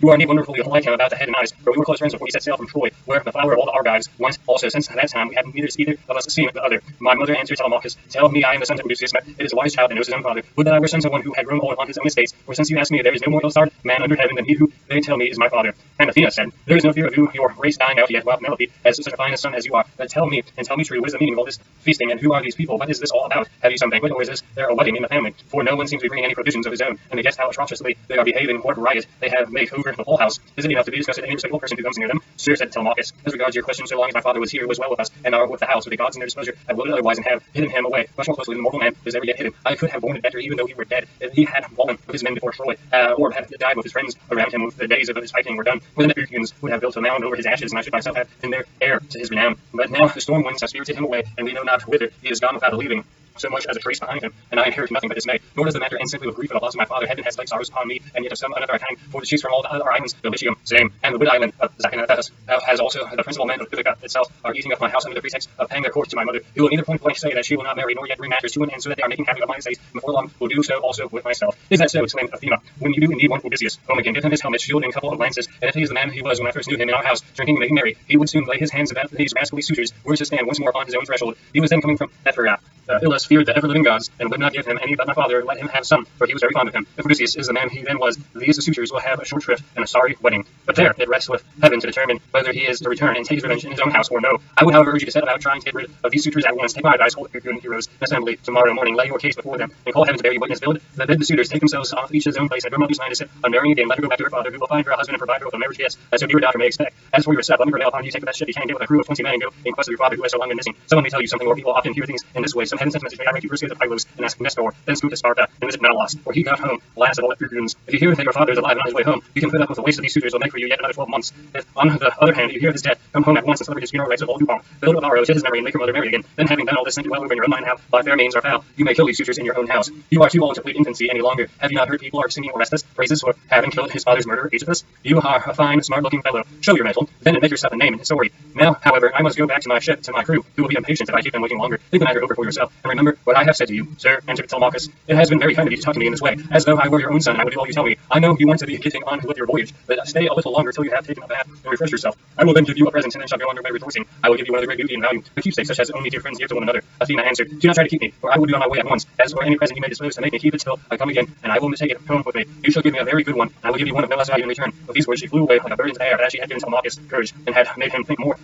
You are indeed wonderfully like him about the head and eyes, for we were close friends before he set sail from Troy, where the flower of all the Argives once also. Since that time we have neither of us seen the other. My mother answered Telemachus, tell me I am the son of Odysseus, but it is a wise child that knows his own father. Would that I were son to one who had grown old upon his own estates, for since you ask me, there is no more ill-starred man under heaven than he who they tell me is my father. And Athena said, there is no fear of you, your race dying out yet, while Penelope has such a fine son as you are. But tell me, and tell me true, what is the meaning of all this feasting, and who are these people? What is this all about? Have you some banquet, or is this there a wedding in the family? For no one seems to be bringing any provisions of his own, and they guess how atrociously they are behaving, what riot they have made over the whole house. Is it enough to be discussed with any respectable person who comes near them? Sir, said Telemachus, as regards your question, so long as my father was here, was well with us, and are with the house, with the gods in their displeasure, I would otherwise, and have hidden him away, much more closely than mortal man is ever yet hidden. I could have borne it better, even though he were dead, if he had fallen with his men before Troy, or had died with his friends around him, with the days of his fighting were done. For the Epicureans would have built a mound over his ashes, and I should myself have been their heir to his renown. But now the storm winds have spirited him away, and we know not whither he is gone without a leaving so much as a trace behind him, and I inherit nothing but dismay. Nor does the matter end simply with grief at the loss of my father. Heaven has laid sorrows upon me, and yet of some another kind, for the chiefs from all the other islands, Delicium, same, and the wood island of Zacynthus, has also the principal men of Ithaca itself, are eating up my house under the pretext of paying their court to my mother, who will neither point blank say that she will not marry, nor yet bring matters to an end, so that they are making havoc of my estates, and before long will do so also with myself. Is that so? Exclaimed Athena. When you do indeed want Odysseus home again, give him his helmet, shield, and couple of lances, and if he is the man he was when I first knew him in our house, drinking and making merry, he would soon lay his hands about these rascally suitors, were to stand once more upon his own threshold. He was then coming from Ephyra. Ilus feared the ever-living gods, and would not give him any, but my father let him have some, for he was very fond of him. If Odysseus is the man he then was, these suitors will have a short shrift and a sorry wedding. But there, it rests with heaven to determine whether he is to return and take his revenge in his own house or no. I would, however, urge you to set about trying to get rid of these suitors at once. Take my advice, hold your good heroes in assembly tomorrow morning, lay your case before them, and call heaven to bear you witness. Bid the suitors take themselves off each his own place, and her mother's mind to sit on marrying again. Let her go back to her father, who will find her a husband and provide her with a marriage guest, as so dear a daughter may expect. As for yourself, let me prevail upon you, take the best ship you can get with a crew of 20 men, and go in quest of your father, who has so long been missing. Someone may tell you something, or people often hear things in this way. Some heaven sent message may direct you first to Pylos, and ask Nestor, then scoot to Sparta, and visit Menelaus, for he got home last of all Epicureans. If you hear that your father is alive and on his way home, you can put up with the waste of these suitors will make for you yet another 12 months. If, on the other hand, you hear of his death, come home at once and celebrate his funeral rites with all due pomp. Build with arrows, hit his memory, and make your mother marry again. Then, having done all this, think well over in your own mind how, by fair means or foul, you may kill these suitors in your own house. You are too old to plead infancy any longer. Have you not heard people are singing Orestes praises for having killed his father's murderer, Aegisthus? You are a fine, smart-looking fellow. Show your mettle, then make yourself a name in his story. Now, however, I must go back to my ship, to my crew, who will be impatient if I keep them waiting longer. Think the matter over for yourself, and remember what I have said to you. Sir, answered Telemachus, it has been very kind of you to talk to me in this way, as though I were your own son, and I would do all you tell me. I know you want to be getting on with your voyage, but stay a little longer till you have taken a bath and refreshed yourself. I will then give you a present, and then shall go on your way rejoicing. I will give you one of the great beauty and value, a keepsake such as only dear friends give to one another. Athena answered, do not try to keep me, for I will be on my way at once. As for any present you may dispose to make me, keep it till I come again, and I will take it home with me. You shall give me a very good one, and I will give you one of no less value in return. With these words she flew away like a bird into the air, but as she had given Telemachus courage, and had made him think more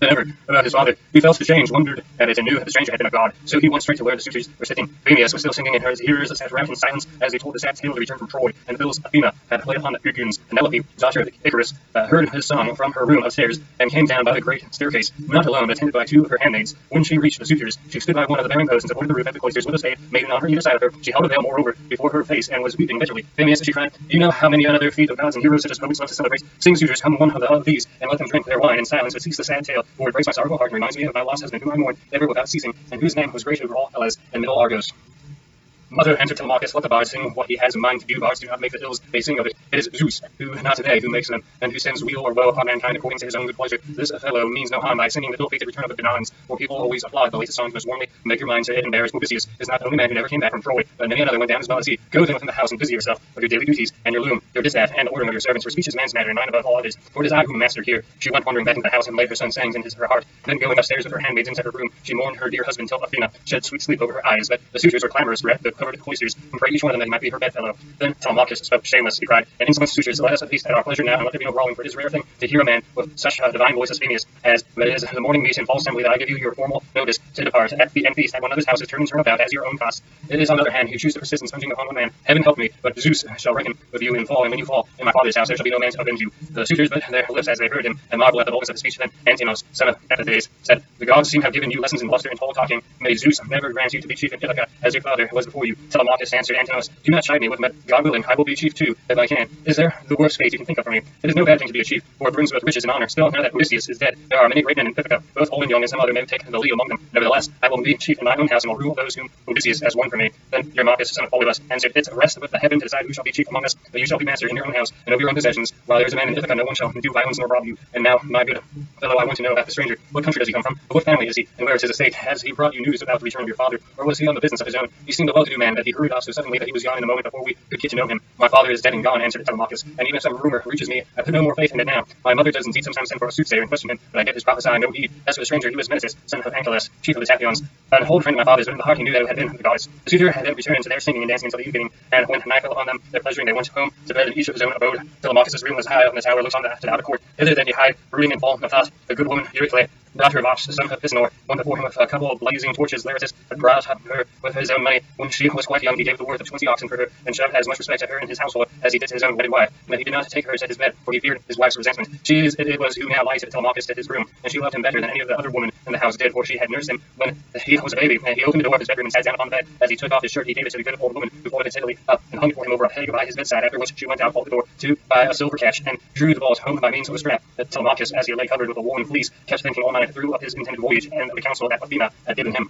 than ever about his father, he felt the change, wondered at it, and knew that the stranger had been a god. So he went straight to where the suitors were sitting. Phemius was still singing in her ears, sat wrapped in silence as they told the sad tale of the return from Troy, and the bills Athena had played upon the Epicureans. Penelope, daughter of Icarus, heard his song from her room upstairs, and came down by the great staircase, not alone, but attended by two of her handmaids. When she reached the suitors, she stood by one of the bearing posts and supported the roof at the cloisters with a spade, maiden on her either side of her. She held a veil, moreover, before her face, and was weeping bitterly. Phemius, she cried, do you know how many another feat of gods and heroes such as poets love to celebrate? Sing, suitors, come one of these, and let them drink their wine in silence, but cease the sad tale, for it breaks my sorrowful heart and reminds me of my lost husband, whom I mourn ever without ceasing, and whose name was great over all Hellas and middle Argos. Mother, answered Telemachus, let the bard sing what he has in mind to do. Bards do not make the ills they sing of it. It is Zeus, who, not they, who makes them, and who sends weal or woe upon mankind according to his own good pleasure. This fellow means no harm by singing the ill-fated return of the Danaans, for people always applaud the latest songs most warmly. Make your mind to it and bear. Odysseus is not the only man who never came back from Troy, but many another went down as well as he. Go then within the house and busy yourself with your daily duties, and your loom, your distaff, and ordering of your servants, for speech is man's matter, and mine above all others. For it is I who am master here. She went wandering back into the house, and laid her son's sayings into her heart. Then going upstairs with her handmaids into her room, she mourned her dear husband till Athena shed sweet sleep over her eyes. But the suitors were clamorous for the covered cloisters, and prayed each one of them that he might be her bedfellow. Then Telemachus spoke shameless, he cried, and insolent suitors, let us at least at our pleasure now, and let there be no brawling, for it is a rare thing to hear a man with such a divine voice as Phemius has. But it is the morning meet in full assembly that I give you your formal notice to depart at the and feast at one another's houses, turn and turn about as your own cost. It is on the other hand, you choose to persist in sponging upon one man. Heaven help me, but Zeus shall reckon with you in fall, and when you fall in my father's house, there shall be no man to avenge you. The suitors bit their lips as they heard him, and marveled at the boldness of his speech. Then Antinous, son of Epithes, said, the gods seem to have given you lessons in bluster and tall talking. May Zeus never grant you to be chief in Ithaca, as your father was before you. Telemachus answered Antinous, do not chide me with God willing, I will be chief too, if I can. Is there the worst fate you can think of for me? It is no bad thing to be a chief, for it brings both riches and honor. Still, now that Odysseus is dead, there are many great men in Ithaca, both old and young, and some other may take the lead among them. Nevertheless, I will be chief in my own house, and will rule those whom Odysseus has won for me. Then Eurymachus, son of Polybus, answered, it rests with the heaven to decide who shall be chief among us, but you shall be master in your own house, and over your own possessions. While there is a man in Ithaca, no one shall do violence nor rob you. And now, my good fellow, I want to know about the stranger. What country does he come from? Of what family is he? And where is his estate? Has he brought you news about the return of your father, or was he on the business of his own? You seem to well to do new man that he hurried off so suddenly that he was gone in a moment before we could get to know him. My father is dead and gone, answered Telemachus, and even if some rumor reaches me, I put no more faith in it now. My mother does indeed sometimes send for a soothsayer and question him, but I get his prophesying no heed. As for the stranger, he was Menesis, son of Anchialus, chief of the Taphions, an old friend of my father's, but in the heart he knew that it had been the gods. The suitor had then returned to their singing and dancing until the evening, and when night fell upon them, their pleasuring, they went home to bed in each of his own abode. Telemachus' room was high up in the tower, looks on to the outer court. Hither then he hied, brooding and fallen of thought. The good woman Euryclea, daughter of Ops, son of Pisenor, went before him with a couple of blazing torches. Laertes had brought her with his own money. When she was quite young, he gave the worth of 20 oxen for her, and showed as much respect to her and his household as he did to his own wedded wife. And that he did not take her to his bed, for he feared his wife's resentment. It was who now lighted Telemachus to his room, and she loved him better than any of the other women in the house did, for she had nursed him when he was a baby. And he opened the door of his bedroom and sat down upon the bed. As he took off his shirt, he gave it to the good old woman, who folded it tidily up and hung it for him over a peg by his bedside, after which she went out, bolted the door to by a silver catch, and drew the bolts home by means of a strap. That Telemachus, as he lay covered with a woollen fleece, kept thinking all night through of his intended voyage and of the counsel that Athena had given him.